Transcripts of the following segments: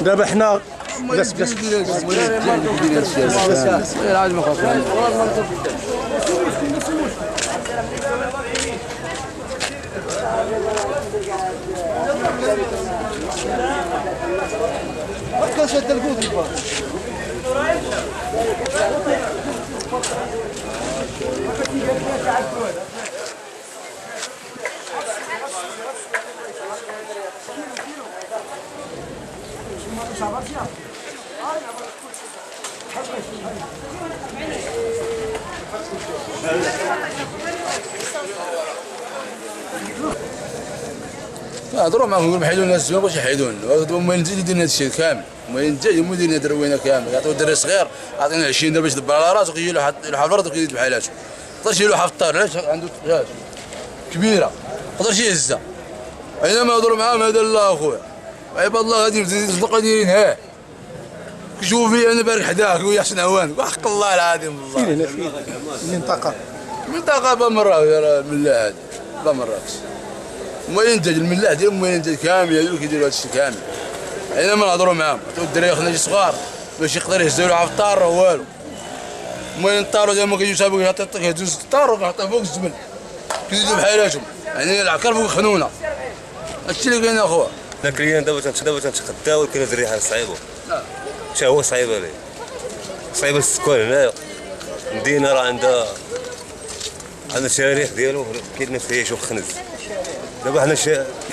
دابا حنا بلاش هضروا معاهم يقولوا حيدوا لنا الزوين باش يحيدوا لنا، هما ينزل يدير لنا هذا الشيء كامل، هما ينزل يدير دروينه كامل، يعطيو الدري صغير عطينا 20 درهم باش يدبر على راسو كيجي له يلوح الارض وكيدير بحالاتو، ما يقدرش يلوح في الطار علاش عنده كبيره، ما يقدرش يهزها، اينما هضروا معاهم هذا لا اخويا، عباد الله غادي يصدقوا دايرين ها، كيشوفوا فيا انا بارك حداك ويا حسن عوان، وحق الله العظيم والله. فين هنا فين؟ منطقه بمراكش الملاح هذا بمراكش. هما ينتج الملاح ديالهم هما ينتج كامل هذوك كيديروا هذا الشيء كامل. اينما نهضروا معاهم عطيو الدراري خناجي صغار باش يقدر يهزوا له في الطار راه والو. هما ينطاروا ديما كيجيو صاحبي يهزوا الطار ويحطوه فوق الزبل. كيزيدوا بحالاتهم يعني العكر فوق خنونه. هادشي اللي كاين اخويا. حنا كلينا دابا تنتغداو ولكن هاد الريحه صعيبه. حتى هو صعيبه ليه. صعيبه السكان هنايا. المدينه راه عندها التاريخ ديالو كاين فيه يشوف خنز. دابا حنا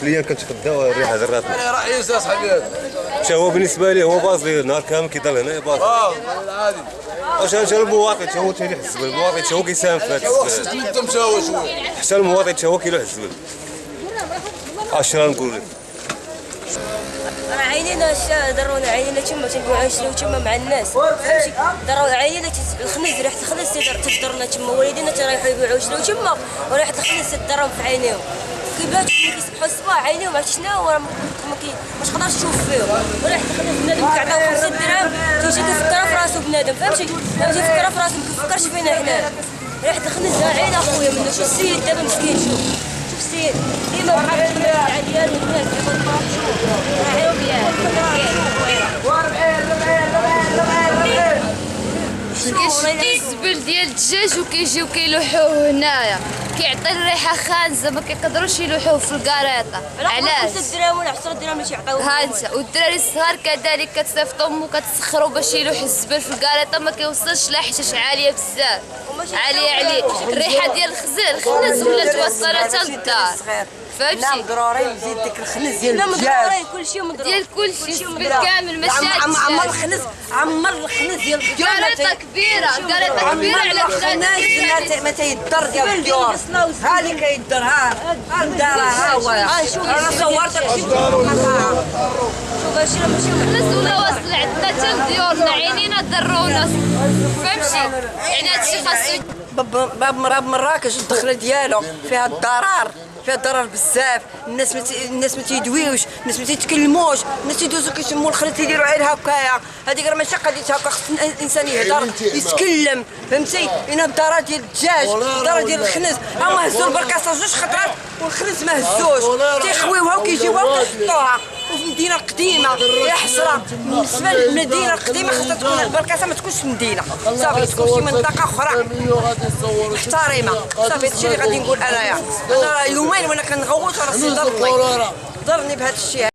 كليا كنتغداو الريحه ضراتنا. رئيس اصاحبي هذا. حتى هو بالنسبه ليه هو باص ليه النهار كامل كيضل هنا باص. العادي. واش حتى المواطن حتى هو تيلوح الزبل، المواطن حتى هو كيساهم في هذا الزبل. حتى المواطن حتى هو كيلوح الزبل. اش راه نقول لك. راه عينينا درونا عينينا تما تنبيعو نشريو تما مع الناس فهمتي درو عينينا الخنز ريحه الخنز تضرنا تما وليدينا تيروحوا يبيعوا يشريو تما وريحه الخنز تضرهم في عينيهم كيباتوا كيصبحوا الصباح عينيهم عرفتي شنو راه ما تقدرش تشوف فيهم وريحه الخنز بنادم كيعطيو 5 دراهم تيجي كيفكر في راسو بنادم فهمتي تيفكر في راسو ما كيفكرش فينا حنا ريحه الخنز عين اخويا منه شو السيد دابا مسكين شوف السيد ديما بحال الدراري ديالو الناس كيشدي الزبل ديال الدجاج وكيجيو كيلوحوه هنايا كيعطي الريحه خانزه ما كيقدروش يلوحوه في الكاريطه علاش 5 دراهم ولا 10 دراهم اللي تيعطيوه ها انت والدراري الصغار كذلك كتصيفط امو كتسخرو باش يلوح الزبل في الكاريطه ما كيوصلش لا حيت عاليه بزاف عاليه عليه الريحه ديال الخنز ولات واصله حتى للدار فهمتي نعم ضروري نزيد ديك الخنز ديال الدجاج ضروري كلشي مضروب ديال كلشي الزبل كامل ماشي عمر الخنز ديال الدجاج كاريطه كبيره على الخناج ما تيدر ديال الديور ها اللي كيدر ها الدار ها هو انا صورتك شي شوف هادشي راه ماشي الناس ولا واصل عندنا حتى لديورنا عينينا ضرونا فهمتي يعني هادشي خاصو باب مراكش الدخله ديالو فيها الضرر بزاف الناس ما تيدويوش الناس ما تيتكلموش الناس تيدوزو كيشموا الخريط تيديروا غير هكايا هذيك راه ماشي قضيه هكا خص الانسان يهضر يتكلم فهمتي هنا الدار ديال الدجاج الدار ديال الخنز هما هزوا البركاسه 2 خطرات والخنز ما هزوش تيخويوها وكيجيوها وكيحطوها وفي المدينه القديمه يا حسره بالنسبه للمدينه القديمه خاصها تكون البركاسه ما تكونش في المدينه صافي تكون شي منطقه اخرى محترمه صافي هادشي اللي غادي نقول انايا انا يومين وانا كنغوت وراسي ضرني بهذا الشيء